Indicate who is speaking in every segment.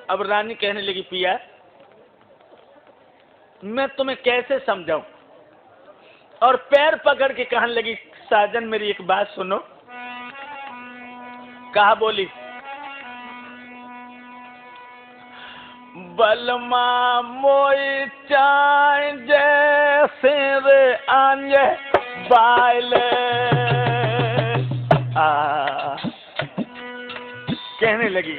Speaker 1: अब रानी कहने लगी पिया मैं तुम्हें कैसे समझाऊं, और पैर पकड़ के कहने लगी साजन मेरी एक बात सुनो। कहा बोली, बलमा मोई चाय जैसे रे आंजे बाइले कहने लगी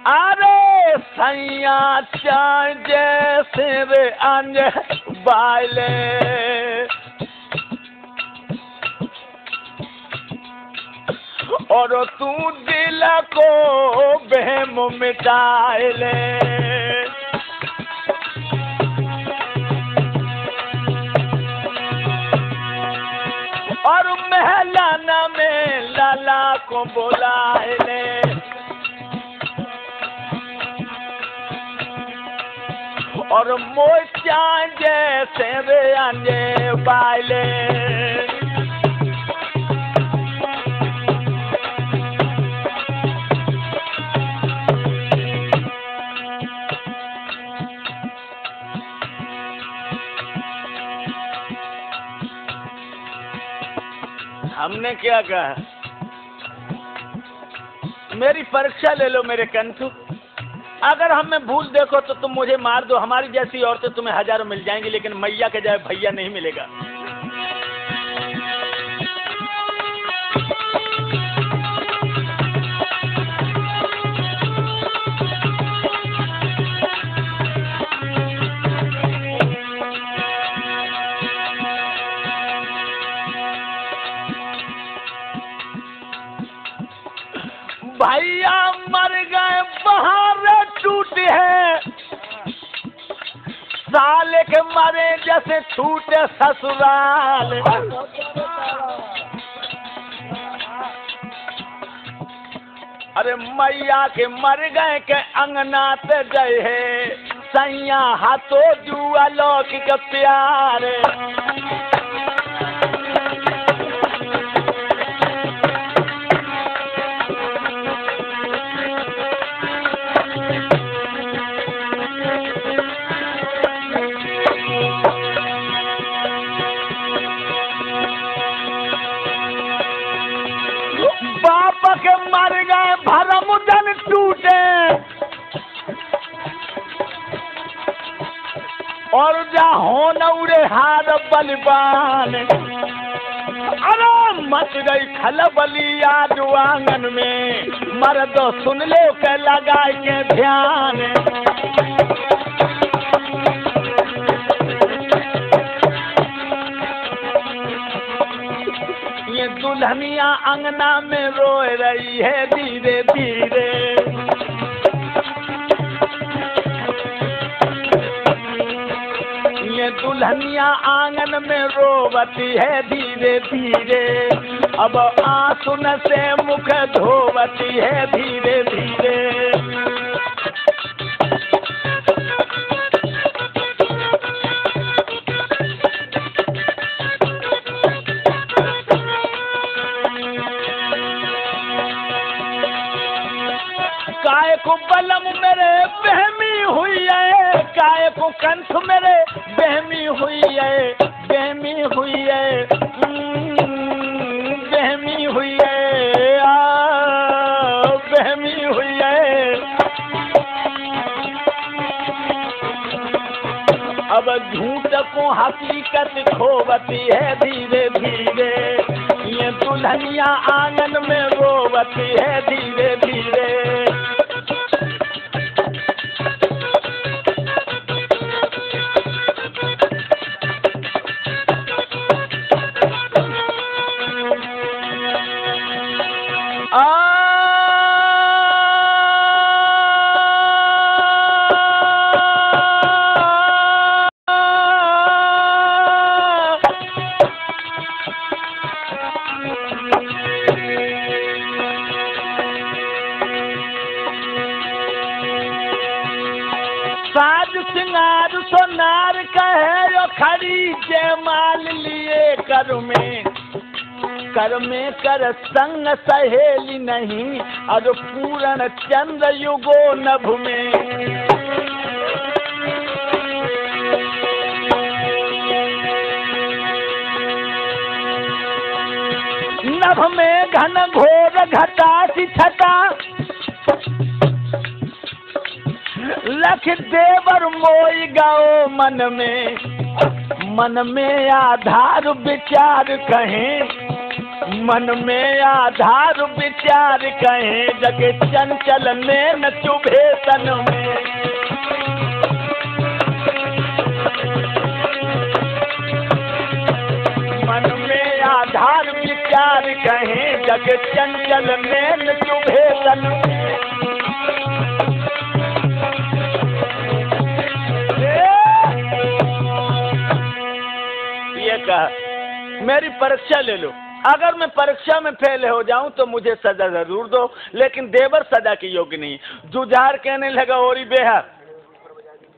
Speaker 1: अरे सैया चाय जैसे रे आंजे बाइले और तू दिल को बहम मिटाए ले। और महलाना में लाला को बुलाए ले। और मोचा जैसे रे आंजे बाइले हमने क्या कहा, मेरी परीक्षा ले लो मेरे कंठू, अगर हमें भूल देखो तो तुम मुझे मार दो, हमारी जैसी औरतें तुम्हें हजारों मिल जाएंगी, लेकिन मैया के जाए भैया नहीं मिलेगा। भैया मर गए बाहर टूटे है, साले के मरे जैसे छूटे ससुराल। अरे मैया के मर गए के अंगना ते गए है, सैया हाथों जुआ लौकिक प्यार। के मर गए भरम जन टूटे, और जा हो नौरे हार बलिबान। अरे मच गई खलबलिया जो आंगन में, मर्द सुन लो के लगाए के ध्यान। ये दुल्हनिया अंगना में रो रही है धीरे धीरे, ये दुल्हनिया आंगन में रोवती है धीरे धीरे, अब आंसू से मुख धोवती है धीरे धीरे। काय को बलम मेरे बहमी हुई है, काय को कंठ मेरे बहमी हुई है, बहमी हुई है, बहमी हुई है, बहमी हुई है। अब झूठ को हकीकत खोवती है धीरे धीरे, ये दुल्हनिया आंगन में रोवती है धीरे धीरे। साज सिंगार सोनार कहे यो खड़ी जयमाल लिए कर में, कर में कर संग सहेली नहीं, और पूर्ण चंद्र युगो नभ में। नभ में घन घोर घटा सी छटा, लख देवर मोई गाओ मन में। मन में आधार विचार कहें, मन में आधार विचार कहें, जगे चंचल नैन चुभे तन में। मन में आधार विचार कहें, जगे चंचल नैन चुभे तन में। मेरी परीक्षा ले लो, अगर मैं परीक्षा में फेल हो जाऊं तो मुझे सजा जरूर दो, लेकिन देवर सजा के योग्य नहीं। जुझार कहने लगा, ओरी बेहा,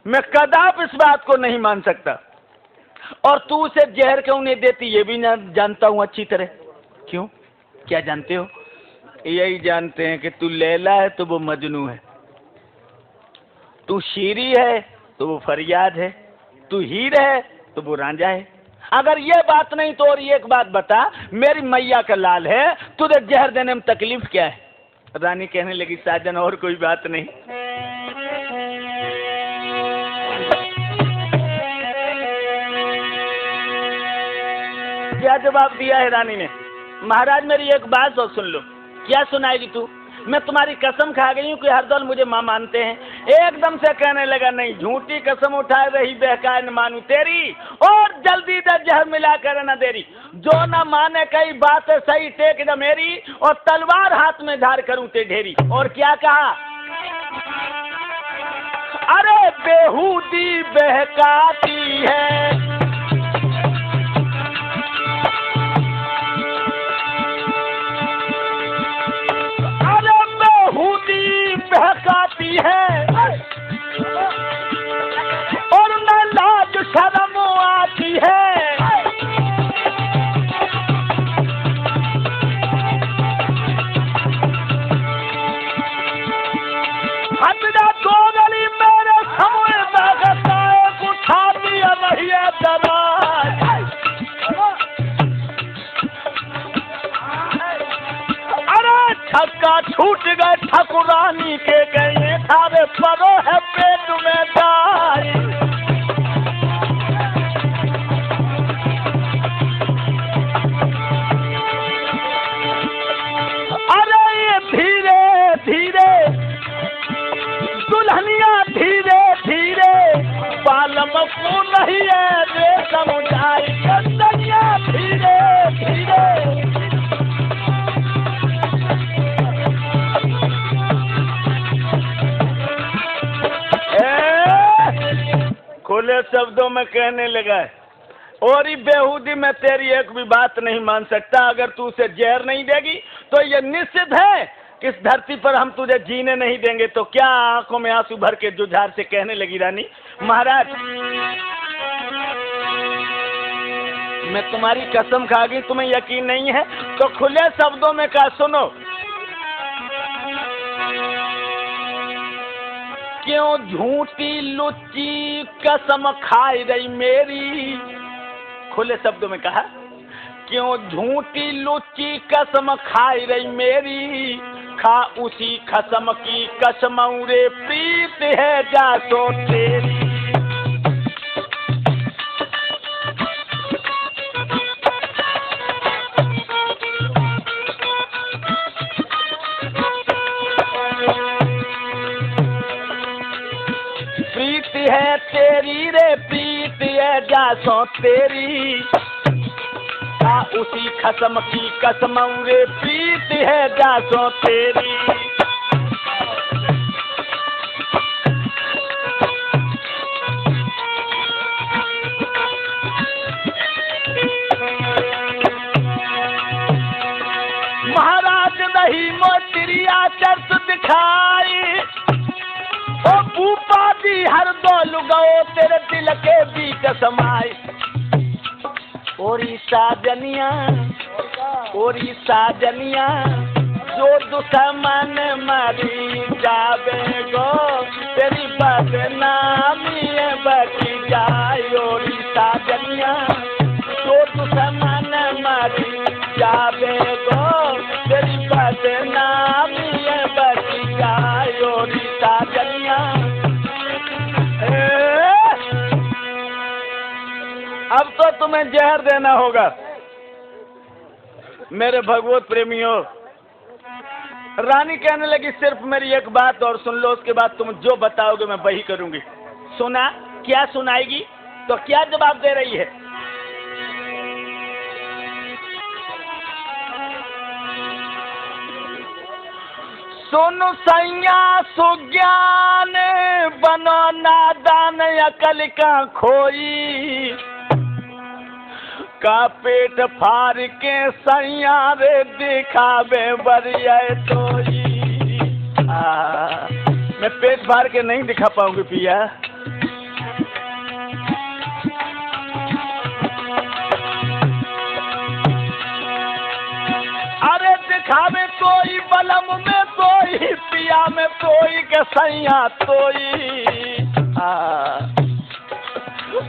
Speaker 1: मैं कदाप इस बात को नहीं मान सकता, और तू उसे जहर क्यों नहीं देती ये भी ना जानता हूं अच्छी तरह। क्यों, क्या जानते हो? यही जानते हैं कि तू लैला है तो वो मजनू है, तू शीरी है तो वो फरियाद है, तू हीर है तो वो रांझा है। अगर ये बात नहीं तो और एक बात बता, मेरी मैया का लाल है, तुझे जहर देने में तकलीफ क्या है? रानी कहने लगी, साजन और कोई बात नहीं। क्या जवाब दिया है रानी ने? महाराज मेरी एक बात और सुन लो। क्या सुनाएगी तू? मैं तुम्हारी कसम खा गई हूँ कि हर दौल मुझे माँ मानते हैं। एकदम से कहने लगा, नहीं, झूठी कसम उठाए रही बहकाए न मानू तेरी, और जल्दी दे जहर मिला कर न देरी। जो न माने कई बात सही टेक न मेरी, और तलवार हाथ में धार करूं ते ढेरी। और क्या कहा? अरे बेहूदी बहकाती है, बहकाती है, और न लाज शर्म आती है। हटना दो गली मेरे समय बहकता है, उठा दिया वही दराज। छक्का छूट गए ठकुरानी के गए, थारे परो है पेट में दाई। अरे ये धीरे धीरे दुल्हनिया, धीरे धीरे बालम को नहीं है रे समुदाय। दुल्हनिया धीरे धीरे, खुले शब्दों में कहने लगा है, और ये बेहूदी मैं तेरी एक भी बात नहीं मान सकता। अगर तू उसे जहर नहीं देगी तो ये निश्चित है कि इस धरती पर हम तुझे जीने नहीं देंगे। तो क्या आंखों में आंसू भर के जुझार से कहने लगी रानी, महाराज मैं तुम्हारी कसम खा गई, तुम्हें यकीन नहीं है तो खुले शब्दों में कहा, सुनो। क्यों झूठी लुच्ची कसम खाई रही मेरी? खुले शब्दों में कहा, क्यों झूठी लुच्ची कसम खाई रही मेरी, खा उसी कसम की कसम रे प्रीत है जा तो तेरी। है तेरी रे प्रीत है जासो तेरी, आ उसी कसम की कसम रे प्रीत है जासो तेरी। महाराज नहीं मोतिरिया चर्च दिखाई, ओ भूपा दी हर दौल गओ तेरे दिल के बीच समाए। और साजनिया ओरी साजनिया जो दुश्मन मरी जावे गो तेरी बदनामी बची जाए। ओरी साजनिया जो दुश्मन मरी जावे गो तेरी बदनामी बची जाए। ओरी साजनिया अब तो तुम्हें जहर देना होगा। मेरे भगवत प्रेमियों, रानी कहने लगी सिर्फ मेरी एक बात और सुन लो, उसके बाद तुम जो बताओगे मैं वही करूंगी। सुना? क्या सुनाएगी? तो क्या जवाब दे रही है? सुन सैया सुज्ञान बनो नादान अकल का खोई का पेट फाड़ के सैया रे दिखावे बरिया तोई। मैं पेट फाड़ के नहीं दिखा पाऊंगी पिया। अरे दिखावे तोई बलम में तोई पिया में तोई के सैया तोई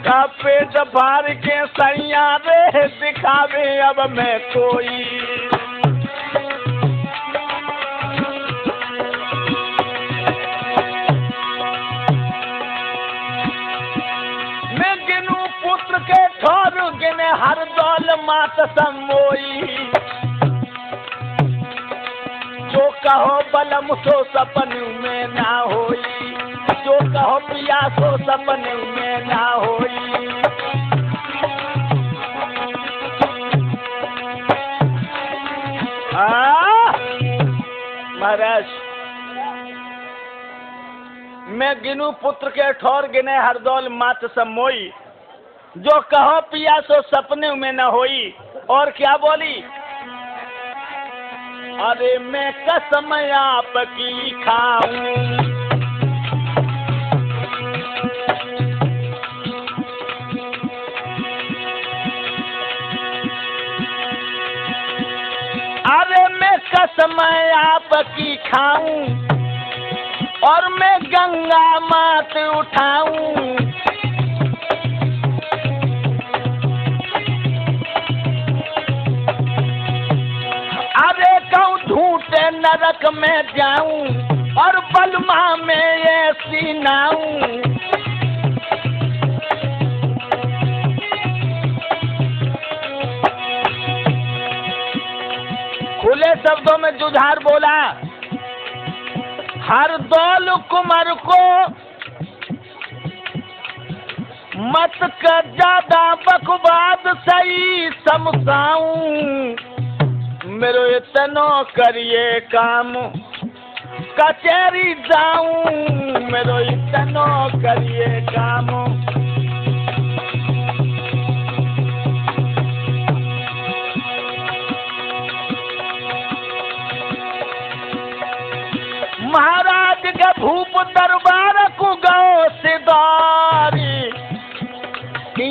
Speaker 1: का पेट फाड़ के सैया रे दिखावे अब मैं कोई। मैं गिनू पुत्र के ठोर गिने हर दौल मात समोई जो कहो बलम सो सपन में ना होई जो कहो पिया सो सपन में ना होई। महाराज मैं गिनू पुत्र के ठोर गिने हरदौल मात समोई जो कहो पिया सो सपने में न होई। और क्या बोली? अरे मैं कसम आपकी खाऊं अरे मैं कसम आपकी खाऊं और मैं गंगा मात उठाऊं। अरे कहूँ झूठे नरक में जाऊं और बलमा में ऐसी नाऊं। खुले शब्दों में जुझार बोला, हर दौल कुमार को मत कर ज्यादा बकवाद सही समझाऊं। मेरो इतनो करिए काम कचहरी जाऊं। मेरो इतनो करिए काम महाराज के भूप दरबार को गौ सिदारी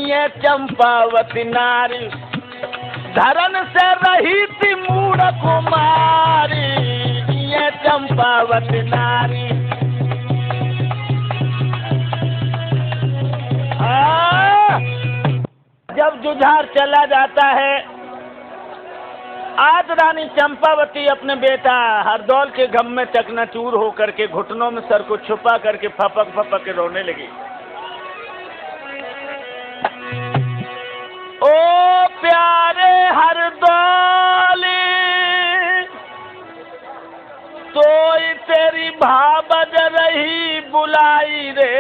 Speaker 1: ये चंपावती नारी धरन से रही थी मूढ़ कुमारी। ये चंपावती नारी जब जुझार चला जाता है, आज रानी चंपावती अपने बेटा हरदौल के गम में चकनाचूर होकर के घुटनों में सर को छुपा करके फपक फपक के रोने लगी। ओ प्यारे हरदौल तोई तेरी भाबज रही बुलाई रे।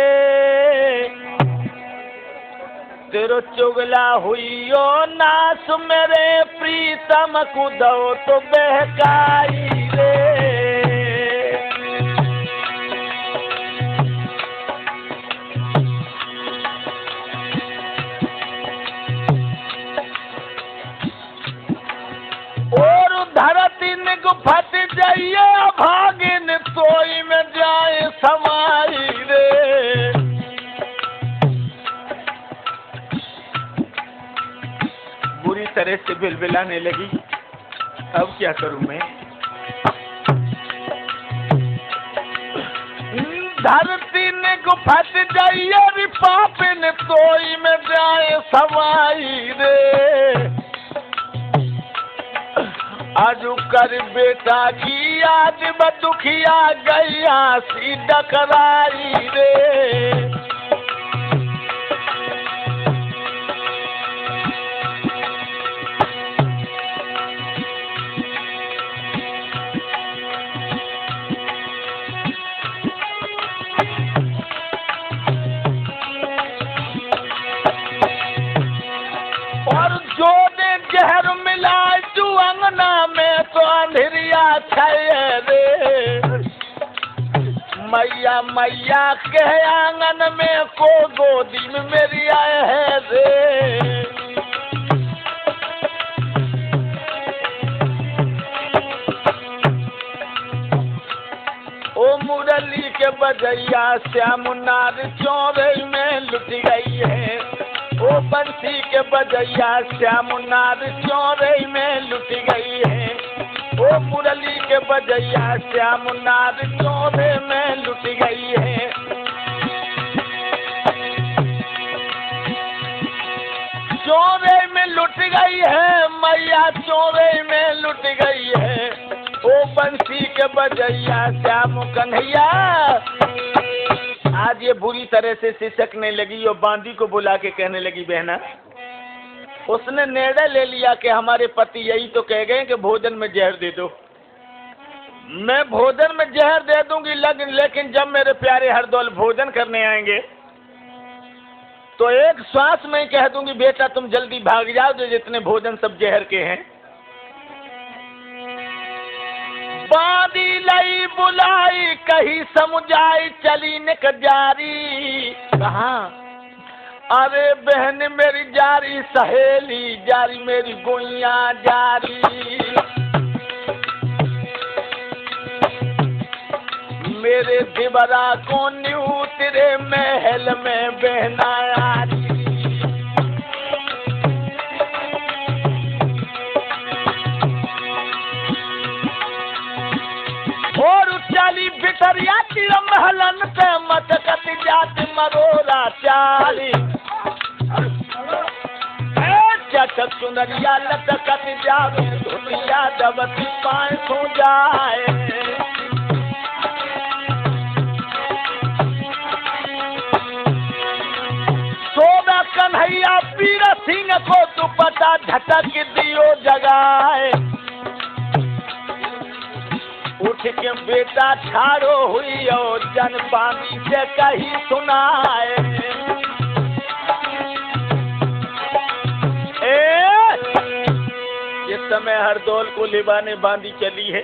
Speaker 1: तेरो चुगला हुई ओ नास मेरे प्रीतम कुदो तो बहकाई रे। और धरती ने गुफत जाइए भागिन सोई में जाए समाई रे। बुरी तरह से बिलबिलाने लगी। अब क्या करूं मैं? धरती ने गुफत जाई रे पाप ने तोई में जाए सवाई रे। आजू कर बेटा की आज बदुखिया गैया सी डकराई रे। जहर मिला तू अंगना में तो अंधेरिया छाए रे। मैया मैया कह आंगन में को गोदी में मेरी आए है रे। ओ मुरली के बजैया श्याम नार चौरे में लुट गई है। ओ बंसी के बजैया श्याम नार चौरे में लुट गई है। ओ मुरली के बजैया श्याम नार चौरे में लुट गई है। चौरे में लुट गई है मैया चौरे में लुट गई है। ओ बंसी के बजैया श्याम कन्हैया। आज ये बुरी तरह से सिसकने लगी और बांदी को बुला के कहने लगी बहना, उसने निर्णय ले लिया कि हमारे पति यही तो कह गए कि भोजन में जहर दे दो। मैं भोजन में जहर दे दूंगी लेकिन जब मेरे प्यारे हरदौल भोजन करने आएंगे तो एक श्वास में कह दूंगी बेटा तुम जल्दी भाग जाओ, जो जितने भोजन सब जहर के हैं। बांदी लई बुलाई कहीं समुझाई चली निक जारी। कहाँ? अरे बहन मेरी जारी सहेली जारी मेरी गोइया जारी। मेरे दिबरा को न्यू तेरे महल में बहना यारी। और चाली बिटरिया की महलन पे मटकत जात मरोरा चाली। चटक चुनरिया लटकत जावे धुनिया दबती पाए सो जाए। सोना कन्हैया पीर सिंह को दुपट्टा झटक दियो जगाए। उठ के बेटा ठाड़ो हुई और जनपानी से कहीं सुनाए। इस समय हरदौल को लिबाने बांधी चली है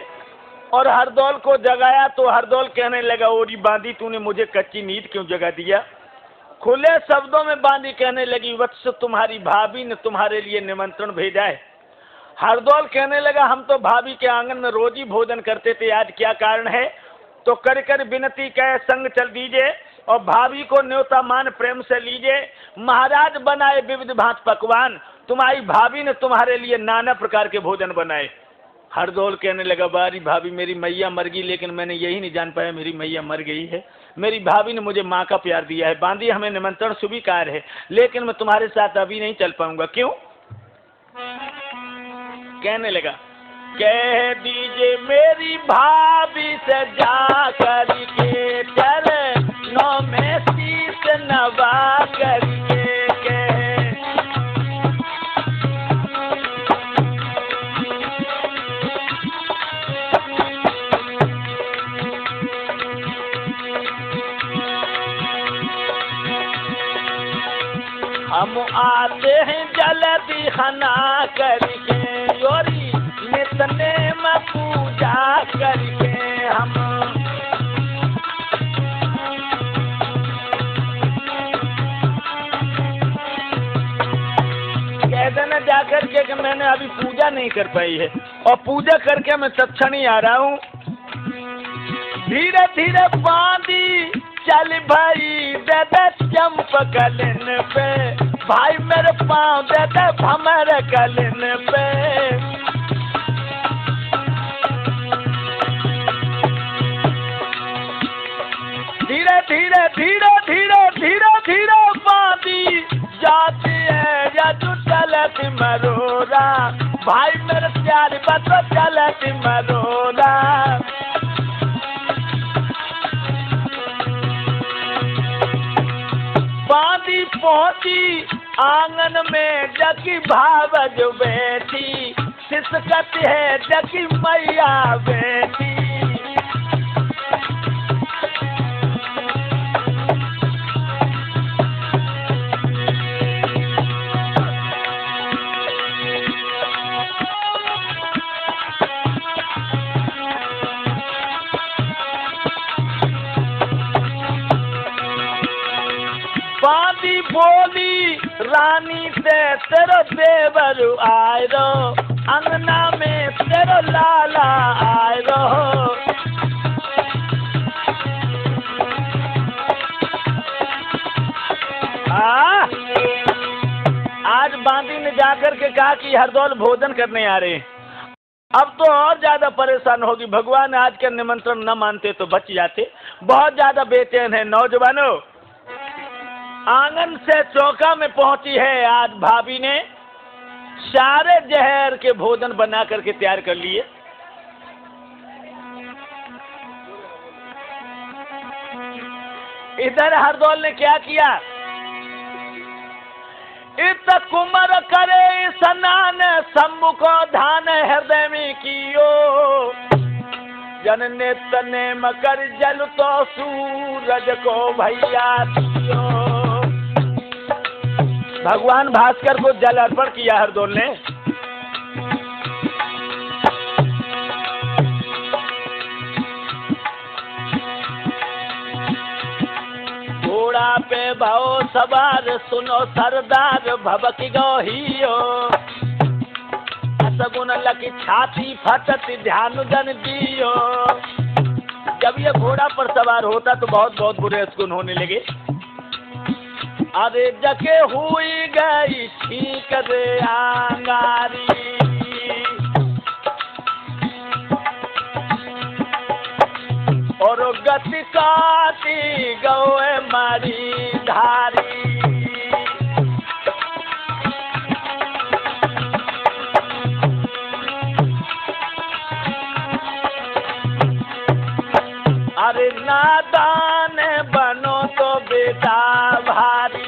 Speaker 1: और हरदौल को जगाया तो हरदौल कहने लगा ओरी बांधी तूने मुझे कच्ची नींद क्यों जगा दिया। खुले शब्दों में बांधी कहने लगी वत्स तुम्हारी भाभी ने तुम्हारे लिए निमंत्रण भेजा है। हरदौल कहने लगा हम तो भाभी के आंगन में रोज ही भोजन करते थे, आज क्या कारण है। तो कर कर विनती कहे संग चल दीजिए और भाभी को न्योता मान प्रेम से लीजिए। महाराज बनाए विविध भांत पकवान, तुम्हारी भाभी ने तुम्हारे लिए नाना प्रकार के भोजन बनाए। हरदौल कहने लगा बारी भाभी मेरी मैया मर गई, लेकिन मैंने यही नहीं जान पाया मेरी मैया मर गई है। मेरी भाभी ने मुझे माँ का प्यार दिया है। बांधी हमें निमंत्रण स्वीकार है, लेकिन मैं तुम्हारे साथ अभी नहीं चल पाऊंगा। क्यों? कहने लगा कह दीजिए मेरी भाभी से जा करके चरणों में शीश नवा करके हम आते हैं जल्दी खाना करके योरी नितने में पूजा करके। हम कह देना जाकर के कि मैंने अभी पूजा नहीं कर पाई है और पूजा करके मैं तत्क्षण ही आ रहा हूँ। धीरे धीरे बांधी चल भाई दे दे चंपकलिन पे, भाई मेरे पाँव दे दे भमर कलिन पे। पहुंची आंगन में जकी भावज बैठी, सिसकत है जकी मैया बैठी। बांदी बोली रानी से तेरो देवर आए रो, अंगना में तेरो लाला आए रो। आज बांदी ने जाकर के कहा कि हरदौल भोजन करने आ रहे हैं। अब तो और ज्यादा परेशान होगी, भगवान आज के निमंत्रण न मानते तो बच जाते। बहुत ज्यादा बेचैन है नौजवानों। आंगन से चौका में पहुंची है आज भाभी ने, सारे जहर के भोजन बना करके तैयार कर लिए। इधर हरदौल ने क्या किया, इत कुमर करे स्नान शंभु को धान हृदय में कियो, जनने तने मकर जल तो सूरज को भैया दियो। भगवान भास्कर को जल अर्पण किया हरदौल ने। घोड़ा पे भाओ सवार सुनो सरदार भबक गहियो, सगुन लकी छाती फटत ध्यान जन दियो। जब ये घोड़ा पर सवार होता तो बहुत बहुत बुरे असगुन होने लगे। अरे जके हुई गई ठीक रे आंगारी, और गति काटी गए मारी धारी। अरे नादान बनो तो बेटा भारी,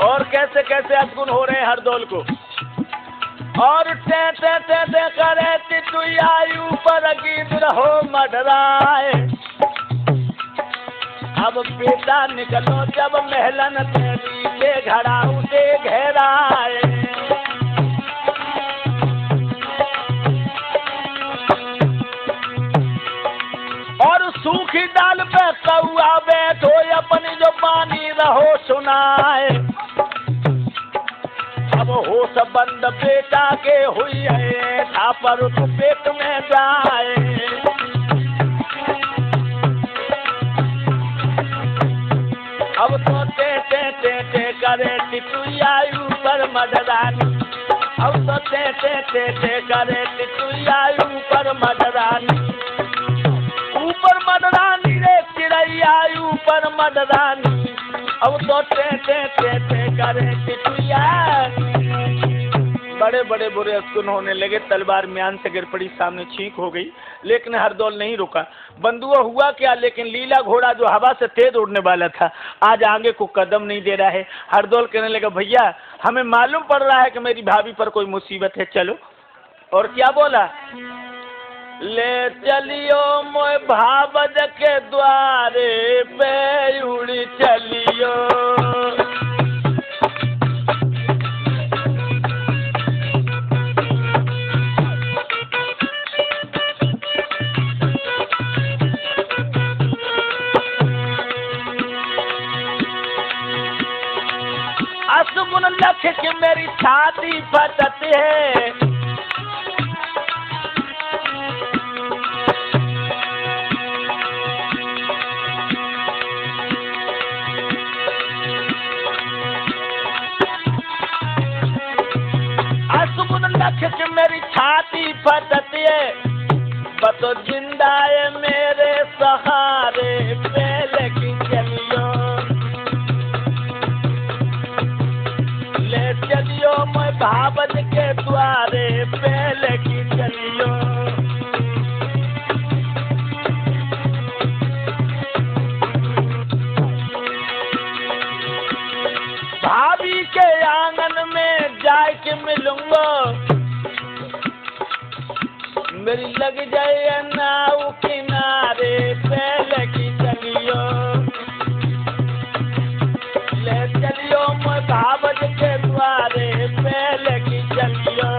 Speaker 1: और कैसे कैसे असगुन हो रहे हैं हरदौल को। और टे टे टे टे करे तितुयायु पर गिर हो मडराए, अब बेटा निकलो जब महलन तेरी ले घड़ाऊ दे घेराए। और सूखी डाल पे कौआ बैठो अपनी जो पानी रहो सुनाए, अब हो सबंद बेटा के हुई है था पर तो पेट में जाए। अब तो ते ते ते ते करे टिटुयायु पर मडरानी, अब तो ते ते ते ते करे टिटुयायु पर मडरानी। ऊपर मडरानी रे चिड़ैयायु पर मडरानी, अब तो ते ते ते ते करे टिटुयानी। बड़े बड़े बुरे असगुन होने लगे। तलवार म्यान से गिर पड़ी, सामने छींक हो गई, लेकिन हरदौल नहीं रुका। बंधुआ हुआ क्या, लेकिन लीला घोड़ा जो हवा से तेज उड़ने वाला था आज आगे को कदम नहीं दे रहा है। हरदौल कहने लगा भैया हमें मालूम पड़ रहा है कि मेरी भाभी पर कोई मुसीबत है, चलो। और क्या बोला, ले चलियो मोय भावज के द्वारे पे उड़ी चलियो। असगुन लख के मेरी छाती फटती है, असगुन लख के मेरी छाती फटती है, बतो जिंदा है मेरे सहारे पहले की चलियो। ले चलियो मैं भावज के द्वारे पहले की चलियो। मेरी लग जाए नाव किनारे पहले की चलियो, ले चलियो मधावत के द्वारे पहले की चलियो।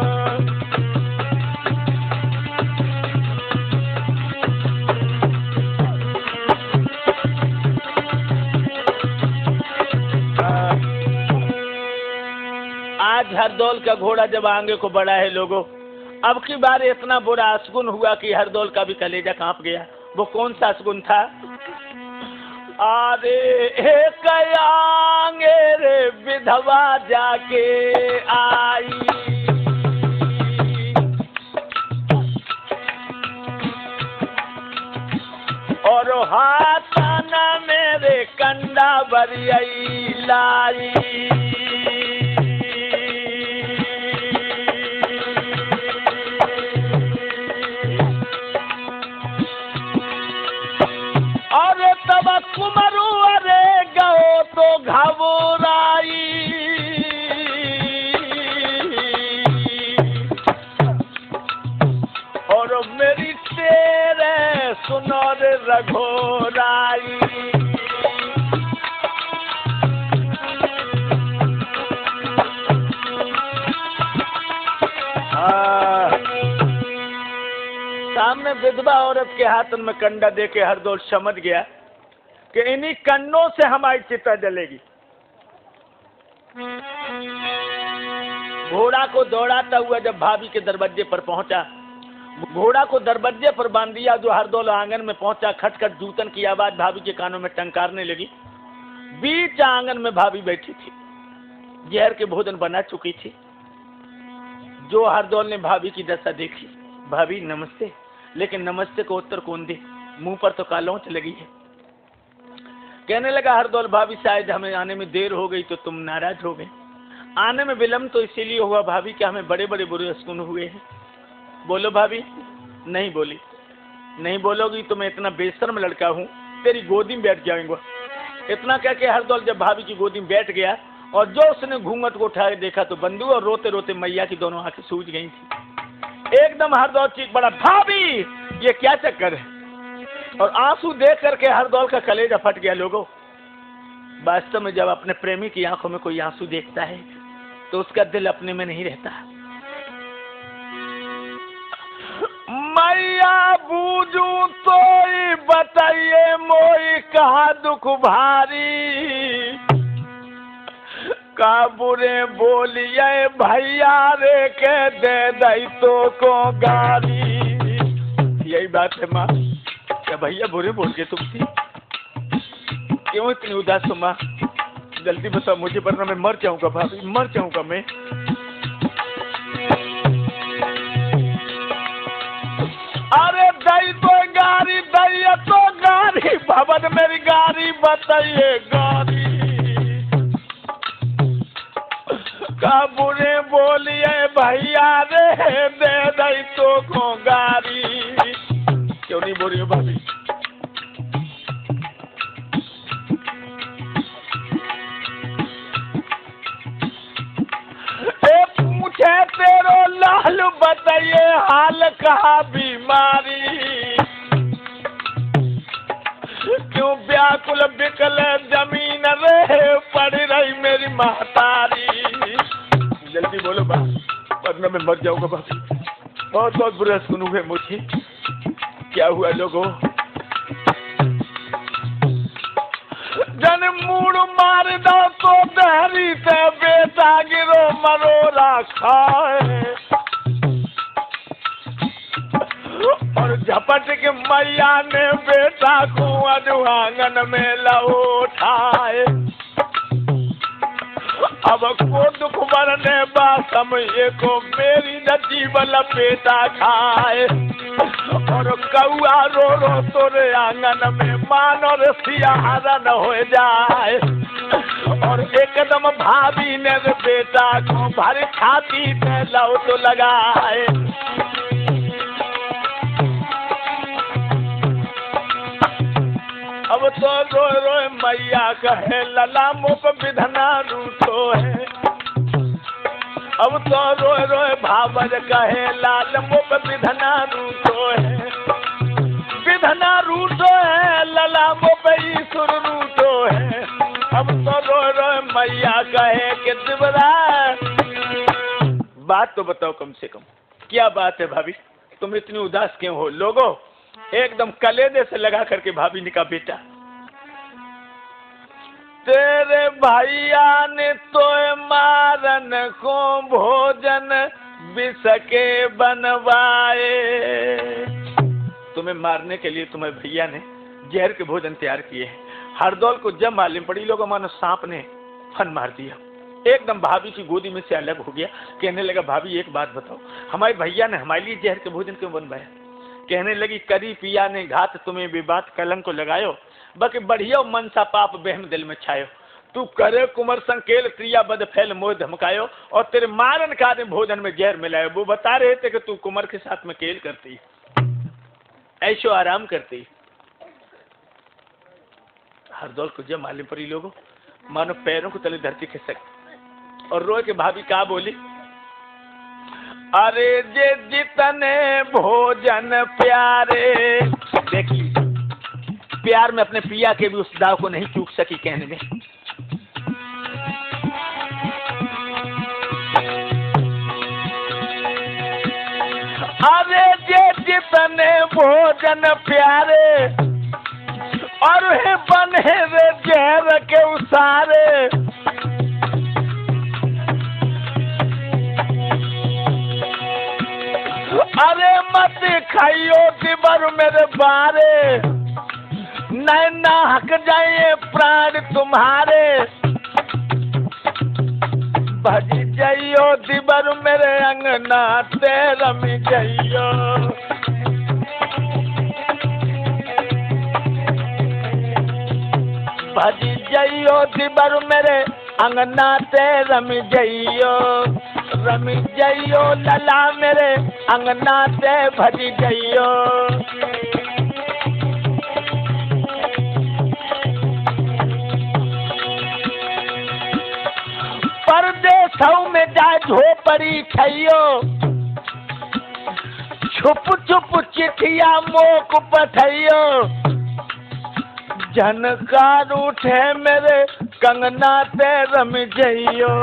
Speaker 1: आज हरदौल का घोड़ा जब आगे को बढ़ा है लोगों, अब की बार इतना बुरा असगुन हुआ कि हरदौल का भी कलेजा कांप गया। वो कौन सा असगुन था? अरे एक आंगे रे विधवा जाके आई, और हाथ न मेरे कंडा बरियाई लाई। कुमरू अरे गो तो घबराई, और मेरी तेरे सुनो रे रघोराई। सामने विधवा औरत के हाथ में कंडा देके हरदौल समझ गया कि इन्हीं कन्नों से हमारी चिता जलेगी। घोड़ा को दौड़ाता हुआ जब भाभी के दरवाजे पर पहुंचा, घोड़ा को दरवाजे पर बांध दिया। जो हरदौल आंगन में पहुंचा, खटखट जूतन की आवाज भाभी के कानों में टंकारने लगी। बीच आंगन में भाभी बैठी थी, जहर के भोजन बना चुकी थी। जो हरदौल ने भाभी की दशा देखी, भाभी नमस्ते, लेकिन नमस्ते को उत्तर कौन दे, मुंह पर तो कालौंच लगी है। कहने लगा हरदौल, भाभी शायद हमें आने में देर हो गई तो तुम नाराज हो गए। आने में विलम्ब तो इसीलिए हुआ भाभी कि हमें बड़े बड़े बुरे असगुन हुए हैं। बोलो भाभी। नहीं बोली। नहीं बोलोगी तो मैं इतना बेशर्म लड़का हूँ, तेरी गोदी में बैठ जाऊंगा। इतना कह के हरदौल जब भाभी की गोदी में बैठ गया और जो उसने घूंघट को उठाए देखा तो बंधु और रोते रोते मैया की दोनों आंखें सूज गई थी। एकदम हरदौल चीख पड़ा, भाभी ये क्या चक्कर है? और आंसू देख करके हरदौल का कलेजा फट गया। लोगों, वास्तव में जब अपने प्रेमी की आंखों में कोई आंसू देखता है तो उसका दिल अपने में नहीं रहता। मैया बूझू तो बताइए मोई कहा दुख भारी, का बुरे बोलिए भैया रे के दे दई तो को गारी। यही बात है माँ, क्या भैया बुरे बोल के तुम थी? क्यों इतनी उदास हो माँ? जल्दी बताओ मुझे, वरना मैं मर जाऊंगा भाभी, मर जाऊंगा मैं। अरे दई तो गारी, दई तो गारी, भवन मेरी गारी बताइए गारी, का बुरे बोलिए भैया रे दे दई तो को गारी। क्यों नहीं बोल रही हो भाभी? पूछे तेरो लाल बताइए हाल कहा बीमारी, क्यों व्याकुल बिकल जमीन रे पड़ रही मेरी महतारी। जल्दी बोलो बा, वरना मैं मर जाऊंगा भाभी। बहुत बहुत बुरा सुनू है मुझे। क्या हुआ लोगों? जन मूड मार दो तो दहरी से बेटा गिरो मरोरा खाए, और झपट के मैया ने बेटा को आंगन में लौटाए। अब को दुख मरने बा समय को मेरी न जीवन बेटा खाए, और कौआ रो रो तोरे आंगन में मानो सियारन हो जाए, और एकदम भाभी ने बेटा को भर छाती पे लौ तो लगाए। अब तो रो रो मैया कहे लला मुख विधना रूठो है, अब तो रोए रोए भावर कहे लाल मुख विधना रूठो है, विधना रूठो है, लला मुख ईश्वर रूठो है। अब तो रोए रोए मैया कहे कि दिवरा, बात तो बताओ कम से कम, क्या बात है भाभी, तुम इतनी उदास क्यों हो? लोगों एकदम कलेदे से लगा करके भाभी ने कहा, बेटा तेरे भैया ने तो मारन को भोजन बिसके बनवाए, तुम्हें मारने के लिए तुम्हारे भैया ने जहर के भोजन तैयार किए हैं। हरदौल को जब मालूम पड़ी, लोगों मानो सांप ने फन मार दिया, एकदम भाभी की गोदी में से अलग हो गया। कहने लगा, भाभी एक बात बताओ, हमारे भैया ने हमारे लिए जहर के भोजन क्यों बनवाया? कहने लगी, करी पिया ने घात तुम्हें विवाद कलंक को लगायो, बाकी बढ़िया मनसा पाप बहन दिल में छायो। तू करे कुमर संकेल क्रिया बद फैल मोह धमकायो, और तेरे मारन का ने भोजन में जहर मिलायो। वो बता रहे थे कि तू कुमर के साथ में खेल करती, ऐशो आराम करती। हरदौल को जब मालूम पड़ी, लोगों मानो पैरों को तले धरती खिसक, और रोए के भाभी का बोली, अरे जे जितने भोजन प्यारे। देखिए प्यार में अपने पिया के भी उस दाव को नहीं चूक सकी कहने में। अरे जे जितने भोजन प्यारे, और है बने रे जहर के उसारे। अरे मत खाइयो दिबर मेरे बारे, नैना हक जाइए प्राण तुम्हारे। भज जाइयो दिबर मेरे अंगना ते रमी जाइयो। भज जाइयो दिबर मेरे अंगना ते रमी जाइयो, रमी जाइयो लला मेरे अंगना ते भज जाइयो। परदेसों में जा झोपड़ी खइयो, छुप छुप चिट्ठिया मोक पठइयो। झनकार उठे मेरे कंगना ते रम जइयो,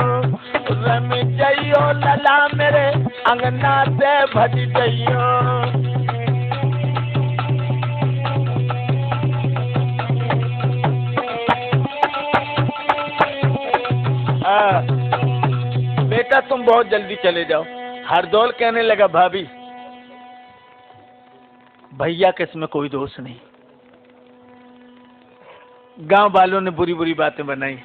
Speaker 1: रम जइयो लला मेरे अंगना ते भज जइयो। बेटा तुम बहुत जल्दी चले जाओ। हरदौल कहने लगा, भाभी भैया के इसमें कोई दोष नहीं, गांव वालों ने बुरी बुरी बातें बनाई।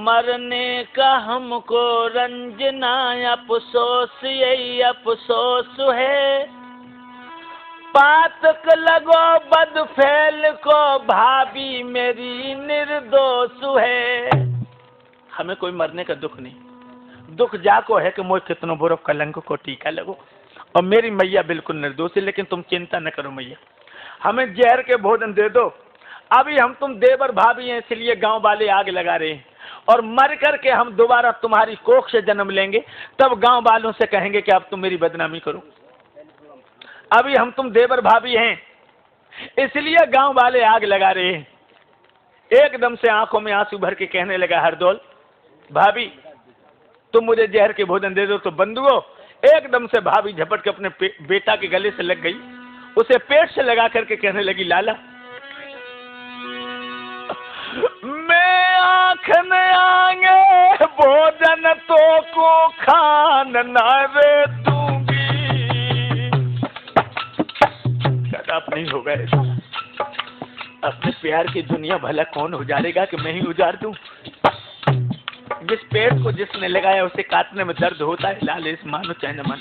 Speaker 1: मरने का हमको रंजना अफसोस, यही अफसोस है। पातक लगो बदफेल को, भाभी मेरी निर्दोष है। हमें कोई मरने का दुख नहीं, दुख जाको है कि मुझे कितनों बुरो कलंक को टीका लगो, और मेरी मैया बिल्कुल निर्दोष है। लेकिन तुम चिंता न करो मैया, हमें जहर के भोजन दे दो। अभी हम तुम देवर भाभी हैं, इसलिए गांव वाले आग लगा रहे हैं, और मर करके हम दोबारा तुम्हारी कोख से जन्म लेंगे, तब गांव वालों से कहेंगे कि अब तुम मेरी बदनामी करो। अभी हम तुम देवर भाभी हैं, इसलिए गांव वाले आग लगा रहे हैं। एकदम से आंखों में आंसू भर के कहने लगा हरदौल, भाभी तुम मुझे जहर के भोजन दे दो। तो बंधुओं एकदम से भाभी झपट के अपने बेटा के गले से लग गई, उसे पेट से लगा करके कहने लगी, लाला मैं आँख न आंगे भोजन तो को खान न रे दूंगी। कदाप नहीं होगा ऐसा, अपने प्यार की दुनिया भला कौन उजाड़ेगा कि मैं ही उजाड़ दूं। जिस पेड़ को जिसने लगाया उसे काटने में दर्द होता है, लाल इस मानो चाहे न मान।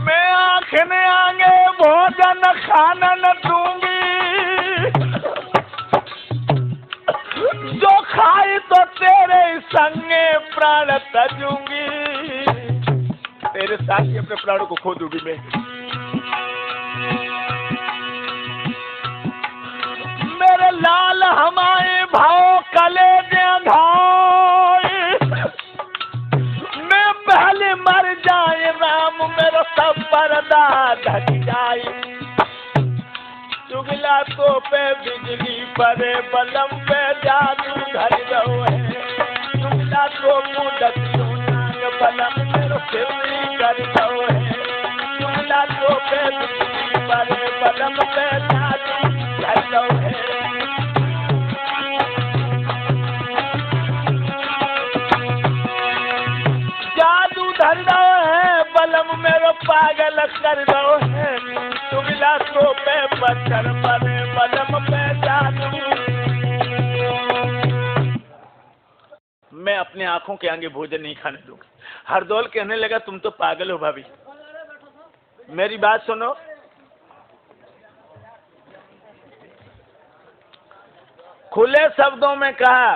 Speaker 1: मैं आंखें आगे भोजन खाना न दूंगी, जो खाई तो तेरे संगे प्राण तजूंगी। तेरे साथ ही अपने प्राणों को खो दूंगी मैं। लातों पे बिजली परे बलम पे जादू धर दो है तुम लातों मुदत नाग बलम मेरो फिरनी कर दो है तुम लातों पे बिजली परे बलम पे जादू धर दो है धर दो है बलम मेरो पागल कर दो है तुम लातों पे पत्थर परे बलम पे जादू। मैं अपने आंखों के आगे भोजन नहीं खाने दूंगा। हरदौल कहने लगा तुम तो पागल हो भाभी, मेरी बात सुनो। खुले शब्दों में कहा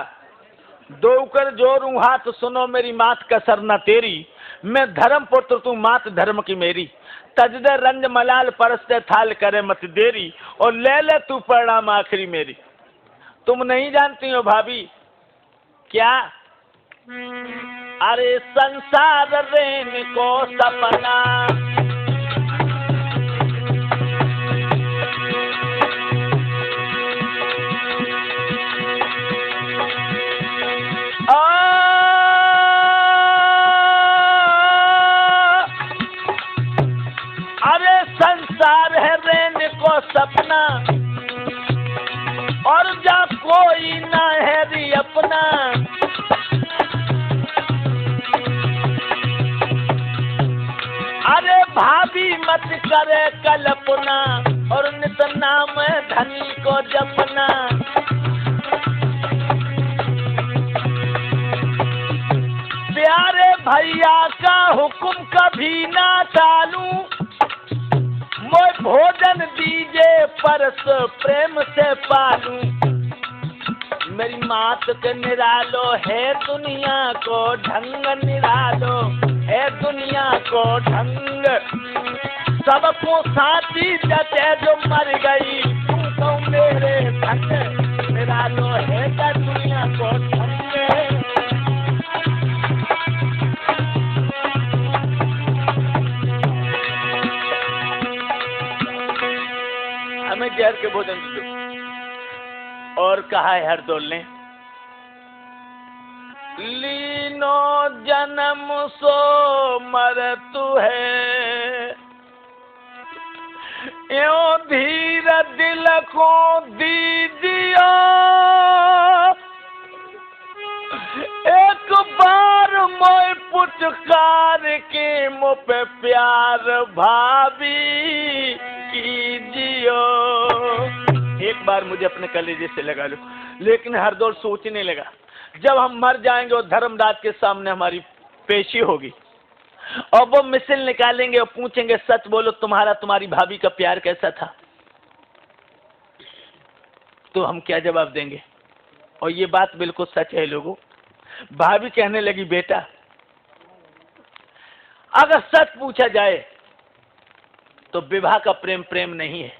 Speaker 1: दोकर जोरू हाथ सुनो मेरी मात कसर न तेरी मैं धर्म पुत्र तू मात धर्म की मेरी तजदे रंज मलाल परस्ते थाल करे मत देरी और ले ले तू प्रणाम आखिरी मेरी। तुम नहीं जानती हो भाभी क्या? अरे संसार रेन को सपना संसार है रेन को सपना और जा कोई ना है री अपना अरे भाभी मत करे कल्पना और नित नाम धनी को जपना प्यारे भैया का हुक्म कभी ना टालूं वो भोजन दीजे परस प्रेम से पालूं मेरी मात के निरालो है दुनिया को ढंग निरालो है दुनिया को ढंग सबको साथी जते जो मर गई तू तो मेरे ढंग निरालो है दुनिया को ढंग। हमें जहर के भोजन दो। और कहा है हरदौल ने लीनो जन्म सो मरतु है यो धीर दिल को दीजियो एक बार मोय पुचकार के मुँह पे प्यार भाभी कीजियो एक बार मुझे अपने कलेजे से लगा लो। लेकिन हरदौल सोचने लगा जब हम मर जाएंगे और धर्मराज के सामने हमारी पेशी होगी और वो मिसल निकालेंगे और पूछेंगे सच बोलो तुम्हारी भाभी का प्यार कैसा था तो हम क्या जवाब देंगे? और ये बात बिल्कुल सच है लोगों। भाभी कहने लगी बेटा अगर सच पूछा जाए तो विवाह का प्रेम प्रेम नहीं है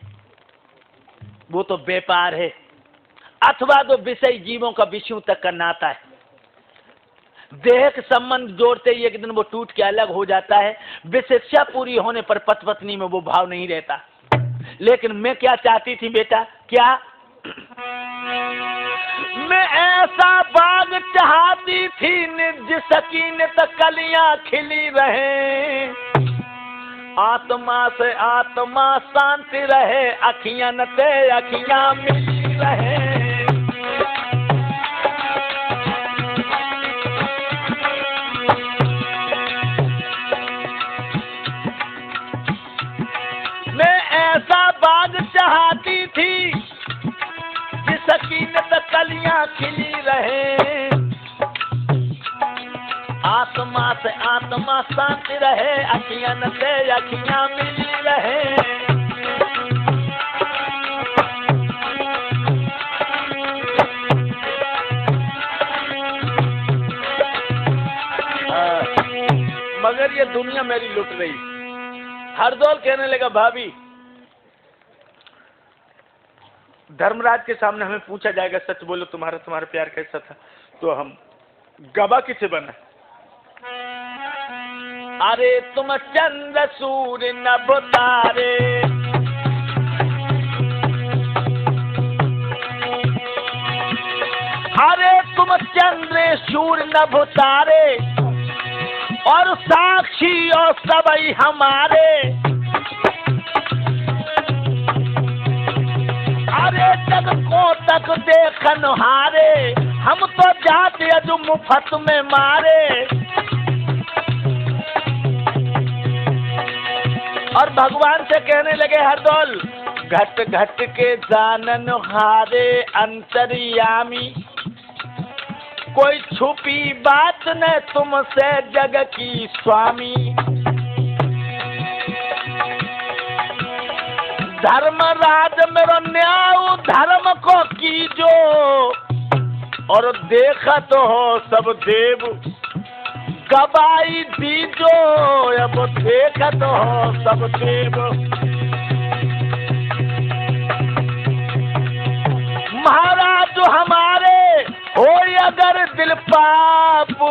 Speaker 1: वो तो व्यापार है अथवा तो विषय जीवों का विषयों तक का नाता है। देह के संबंध जोड़ते ही एक दिन वो टूट के अलग हो जाता है। विशिक्षा पूरी होने पर पति पत्नी में वो भाव नहीं रहता। लेकिन मैं क्या चाहती थी बेटा क्या मैं ऐसा बाग चाहती थी निज सकीन तक कलियां खिली रहे आत्मा से आत्मा शांति रहे अखियां न ते अखियां मिली रहे। मैं ऐसा बाग चाहती थी कि सकीनत कलियां खिली रहे आत्मा से आत्मा शांति रहे अखियां न से अखियां मिली रहे। मगर ये दुनिया मेरी लुट रही। हरदौल कहने लगा भाभी धर्मराज के सामने हमें पूछा जाएगा सच बोलो तुम्हारा प्यार कैसा था तो हम गवाह किसे बना? अरे तुम चंद्र सूर्य नभ तारे अरे तुम चंद्र सूर्य नभ तारे और साक्षी और सबई हमारे। अरे जग को तक देखन हारे, हम तो जाते अजु मुफ्त में मारे। और भगवान से कहने लगे हरदौल, घट घट के जानन हारे अंतर्यामी, कोई छुपी बात न तुमसे जग की स्वामी। धर्मराज मेरो न्याय धर्म को कीजो, और देखत हो सब देव गवाही दीजो। अब देखत हो सब देव, महाराज हमारे हो अगर दिल पापू,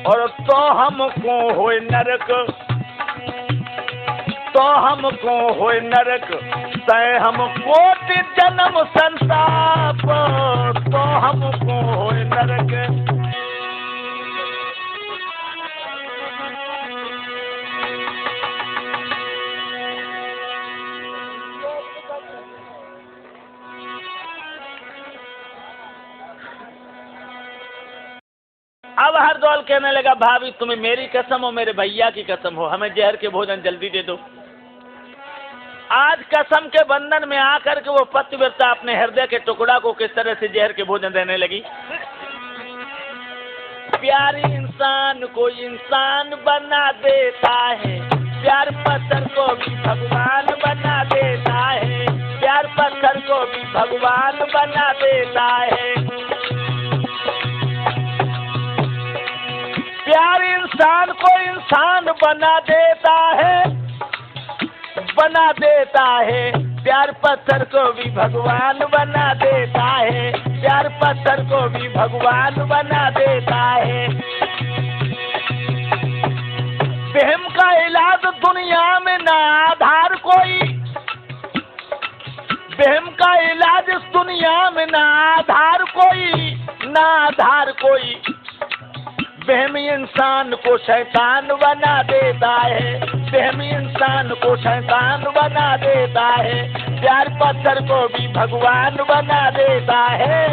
Speaker 1: और तो हमको होए नरक, तो हमको होए नरक। सह हम कोटि जन्म संताप, तो हमको होए नरक। अब हरदौल कहने लगा, भाभी तुम्हें मेरी कसम हो मेरे भैया की कसम हो, हमें जहर के भोजन जल्दी दे दो। आज कसम के बंधन में आकर के वो पतिव्रता अपने हृदय के टुकड़ा को किस तरह से जहर के भोजन देने लगी। प्यार इंसान को इंसान बना देता है, प्यार पत्थर को भी भगवान बना देता है, प्यार पत्थर को भी भगवान बना देता है। प्यार इंसान को इंसान बना देता है, बना देता है। प्यार पत्थर को भी भगवान बना देता है, प्यार पत्थर को भी भगवान बना देता है। प्रेम का इलाज दुनिया में ना आधार कोई, प्रेम का इलाज इस दुनिया में ना आधार कोई, ना आधार कोई। प्रेम इंसान को शैतान बना देता है, प्रेम इंसान को शैतान बना देता है। प्यार पत्थर को भी भगवान बना देता है।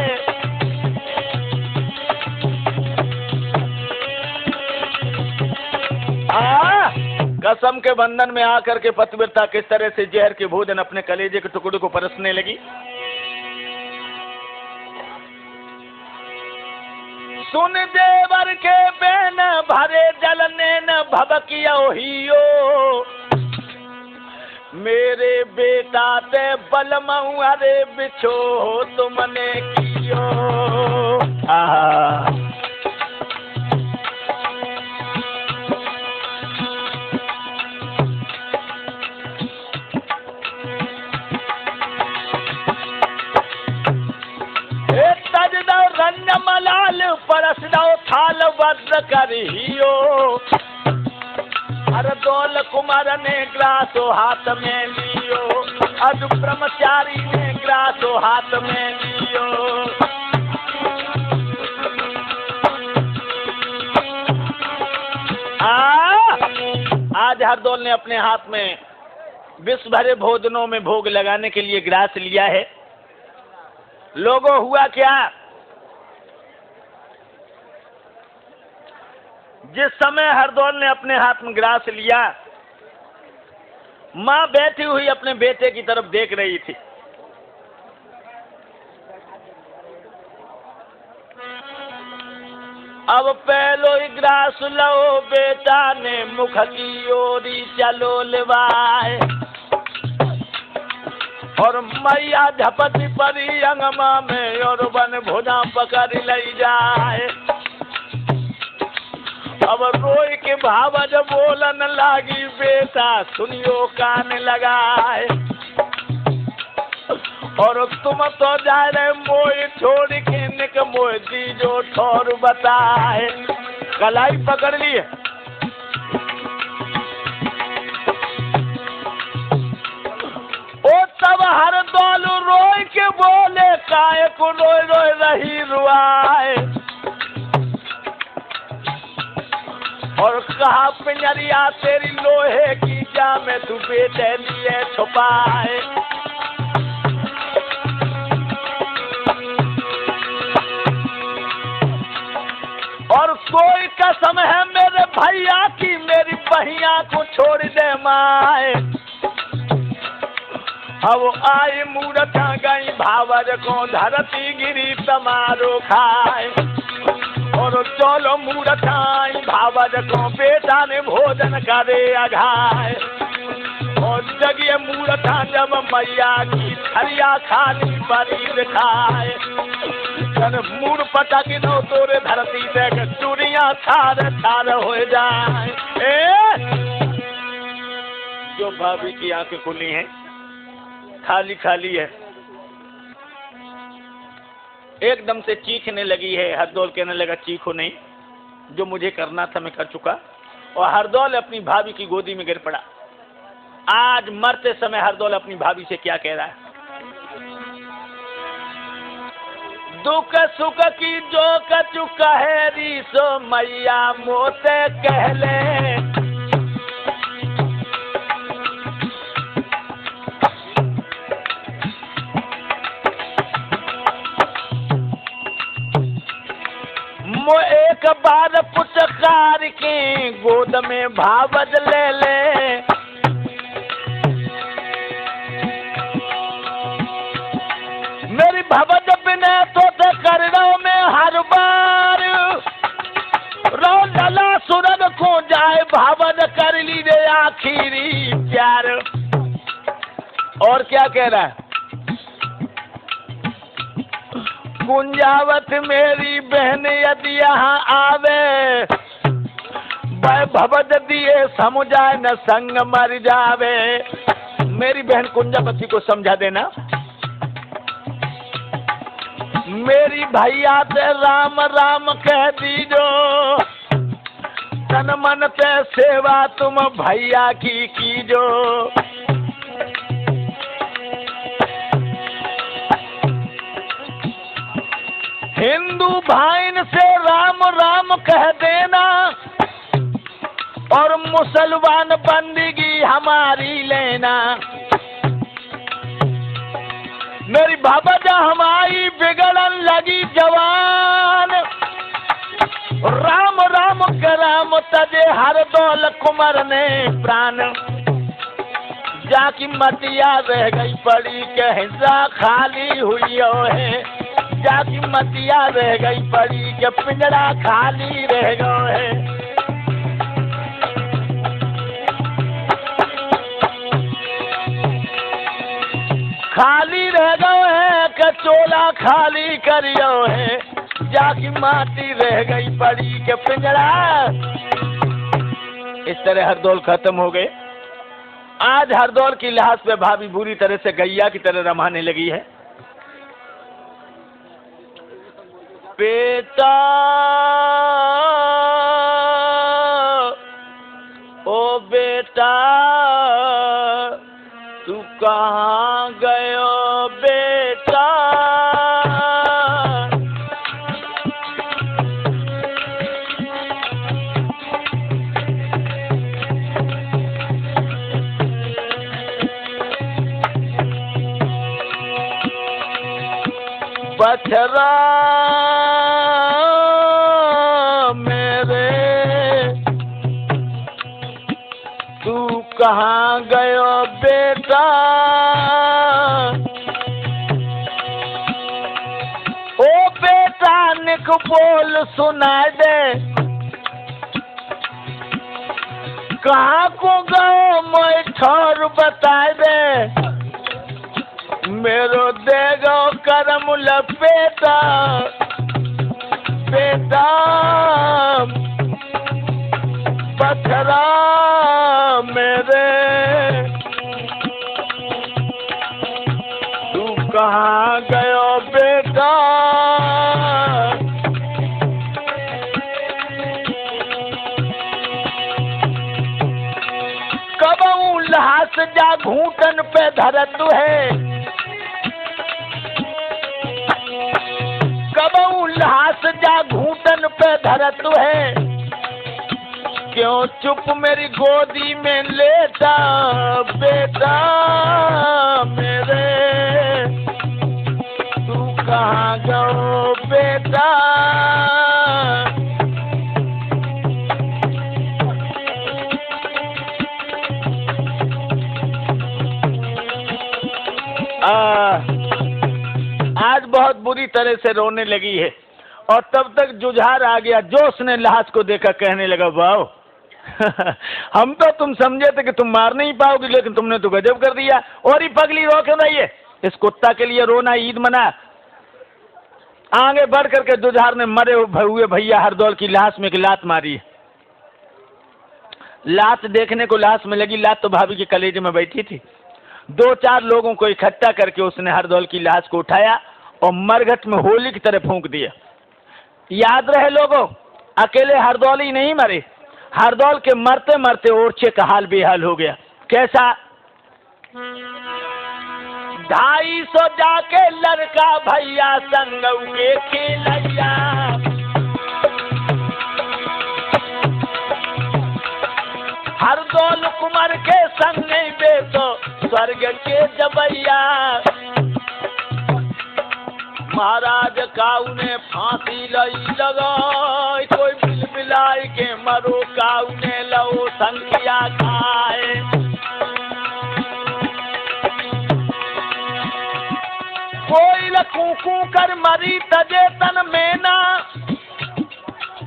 Speaker 1: कसम के बंधन में आकर के पतिव्रता किस तरह से जहर के भोजन अपने कलेजे के टुकड़े को परसने लगी। सुन देवर के बेन भरे जल नैन भबकियो हियो, मेरे बेटा ते बलमऊ अरे बिछो तुमने कियो। रंग मलाल परस दो थाल वज्र करियो, हरदौल कुमार ने ग्रासो हाथ में लियो, अज ब्रह्मचारी ने ग्रासो हाथ में लियो। आज हरदौल ने अपने हाथ में विश्व भरे भोजनों में भोग लगाने के लिए ग्रास लिया है। लोगों हुआ क्या, जिस समय हरदौल ने अपने हाथ में ग्रास लिया, मां बैठी हुई अपने बेटे की तरफ देख रही थी। अब पहलो ही ग्रास लो बेटा ने मुख की ओरी चलो लेवाए, और मैया झपटी परी अंगमा में और बन भुजा पकड़ लई जाए। अब रोई के भाव जब बोलन लागी, बेटा सुनियो कान लगाए, और तुम तो जा रहे मोई छोड़ के निक मोई दीजो ठोर बताए। कलाई पकड़ ली, ओ तब हरदौल रोई के बोले, काय को रोई रोई रही रुआए और कहा पिंजरिया तेरी लोहे की जा में तू बेटे लिए छुपाए। और कोई कसम है मेरे भैया की मेरी बहिया को छोड़ दे माए। अब आई मूर्छा गई भावर को धरती गिरी तमारो खाए और चलो मूर्छाई भावर को बेटा ने भोजन करे अघाए और जगिए मूर्छा जब मैया की थरिया खाली पनीर खाए मूड पटक दो तोरे धरती से चूड़िया छार छार हो जाए। जो भाभी की आंखें खुली हैं खाली खाली है एकदम से चीखने लगी है। हरदौल कहने लगा चीखो नहीं, जो मुझे करना था मैं कर चुका। और हरदौल अपनी भाभी की गोदी में गिर पड़ा। आज मरते समय हरदौल अपनी भाभी से क्या कह रहा है? दुख सुख की जो कचु कहेरी सो मैया मोते कहले मो एक बार पुचकार की गोद में भावज ले ले मेरी भवज बिना तो करड़ों में हर बार रो लला सुरन को जाए भावन कर लीजिए आखिरी प्यार। और क्या कह रहा है? कुंजावत मेरी बहन यदि यहाँ आवे भवज दिए समझाए न संग मर जावे। मेरी बहन कुंजावती को समझा देना। मेरी भैया ते राम राम कह दीजो तन मन ते सेवा तुम भैया की कीजो। हिंदू भाइन से राम राम कह देना और मुसलमान बंदगी हमारी लेना। मेरी बाबा हमारी बिगड़न लगी जवान राम राम कराम तजे हर दौल कुमार ने प्राण। जाकी मतिया रह गई पड़ी के हिस्सा खाली हुई है। जाकी मतिया रह गई पड़ी के पिंजरा खाली रह गए है। खाली रह गए हैं कचोला खाली करियो है। जाकी माटी रह गई पड़ी के पिंजरा। इस तरह हरदौल खत्म हो गए। आज हरदौल की लिहाज पे भाभी बुरी तरह से गैया की तरह रमाने लगी है। बेटा ओ बेटा तू कहाँ गयो बेटा। बछरा मेरे तू कहाँ गयो बेटा। ओ बेटा निक बोल सुना दे कहाँ को गयो मैं ठौर बता दे। मेरो देगो करम लपेटा बेटा। बछरा मेरे तू कहाँ गयो बेटा। कब उल्लास जा घूटन पे धरत है। तू है, क्यों चुप मेरी गोदी में लेटा बेटा मेरे, तू कहाँ गयो बेटा। आज बहुत बुरी तरह से रोने लगी है और तब तक जुझार आ गया, जो उसने लाश को देखा कहने लगा वाह हम तो तुम समझे थे कि तुम मार नहीं पाओगी, लेकिन तुमने तो गजब कर दिया। और ही पगली रो क्यों रही है, इस कुत्ता के लिए रोना ईद मना। आगे बढ़ करके जुझार ने मरे हुए भैया हरदौल की लाश में एक लात मारी। लात देखने को लाश में लगी, लात तो भाभी के कलेजे में बैठी थी। 2-4 लोगों को इकट्ठा करके उसने हरदौल की लाश को उठाया और मरघट में होली की तरह फूंक दिया। याद रहे लोगों, अकेले हरदौल ही नहीं मरे, हरदौल के मरते मरते ओरछे का हाल बेहाल हो गया। कैसा? 250 जाके लड़का भैया संग के खेलैया, हरदौल कुमार के संग बेटो स्वर्ग के जबैया। महाराज काऊ ने फांसी लई लगाई, कोई बिल बिलाई के मरो काऊ ने लो संख्या खाए। कोई कूकू कर मरी तजे तन मैना,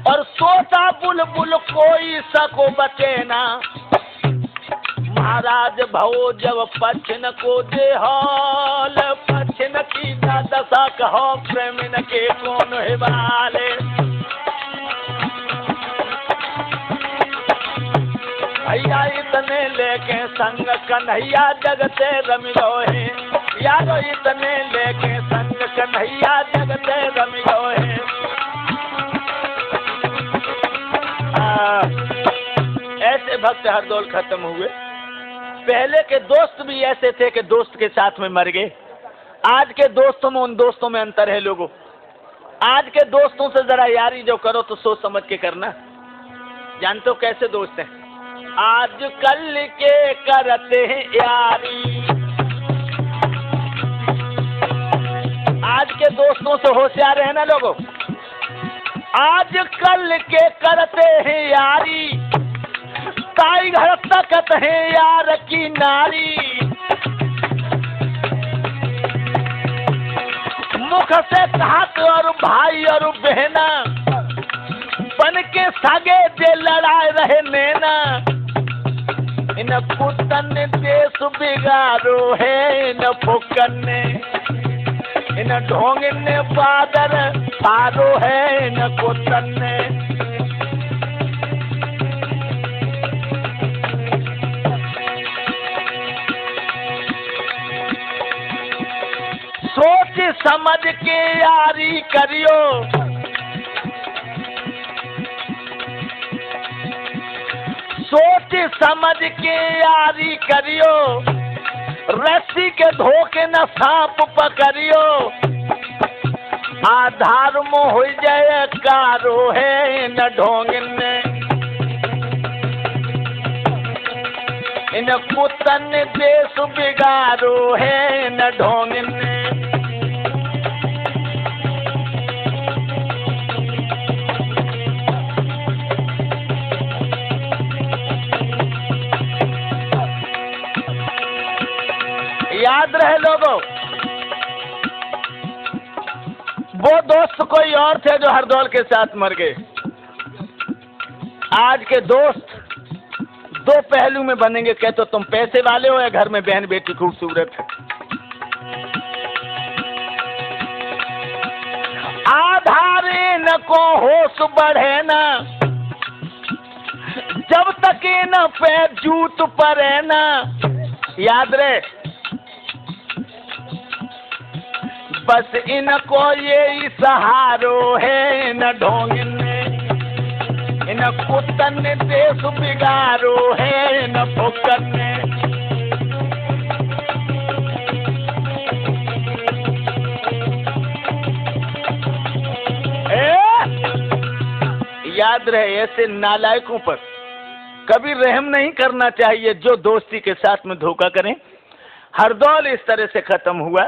Speaker 1: और सोता बुलबुल कोई सको बचे ना। महाराज भवो जब पछन को दे हाल, पछन की दशा कहो प्रेमिन के कौन हिवाले। भैया इतने लेके संग कन्हैया जगते रमिलो है, यारो इतने लेके संग कन्हैया जगते रमिलो है। ऐसे भक्त हरदौल खत्म हुए। पहले के दोस्त भी ऐसे थे कि दोस्त के साथ में मर गए। आज के दोस्तों में उन दोस्तों में अंतर है लोगों। आज के दोस्तों से जरा यारी जो करो तो सोच समझ के करना। जानते हो कैसे दोस्त हैं? आज कल के करते हैं यारी, आज के दोस्तों से होशियार है ना लोगों। आज कल के करते हैं यारी, ताई घर तकत है यार की नारी। मुख से कहत और भाई और बहना, बन के सागे जे लड़ाए रहे नैना। इन पुतन ने देश बिगाड़ो है, इन फुकन ने, इन ढोंग ने बादर पारो है, इन कुतन ने। सोच समझ के यारी करियो, सोच समझ के यारी करियो। रस्सी के धोखे न सांप पकड़ियो, आधार में हो जाए कारो है न ढोंगने। इन कुतन देश बिगाड़ो है न ढोंगने। याद रहे लोगों, वो दोस्त कोई और थे जो हरदौल के साथ मर गए। आज के दोस्त 2 पहलू में बनेंगे। कहते तो तुम पैसे वाले हो या घर में बहन बेटी खूबसूरत है। आधारे न को होश बढ़े ना, जब तक न पैर जूत परे ना। याद रहे, बस इनको ये सहारो है न ढोंगने। इन कुतन देश बिगाड़ो है न फुकने। याद रहे ऐसे नालायकों पर कभी रहम नहीं करना चाहिए जो दोस्ती के साथ में धोखा करें। हरदौल इस तरह से खत्म हुआ।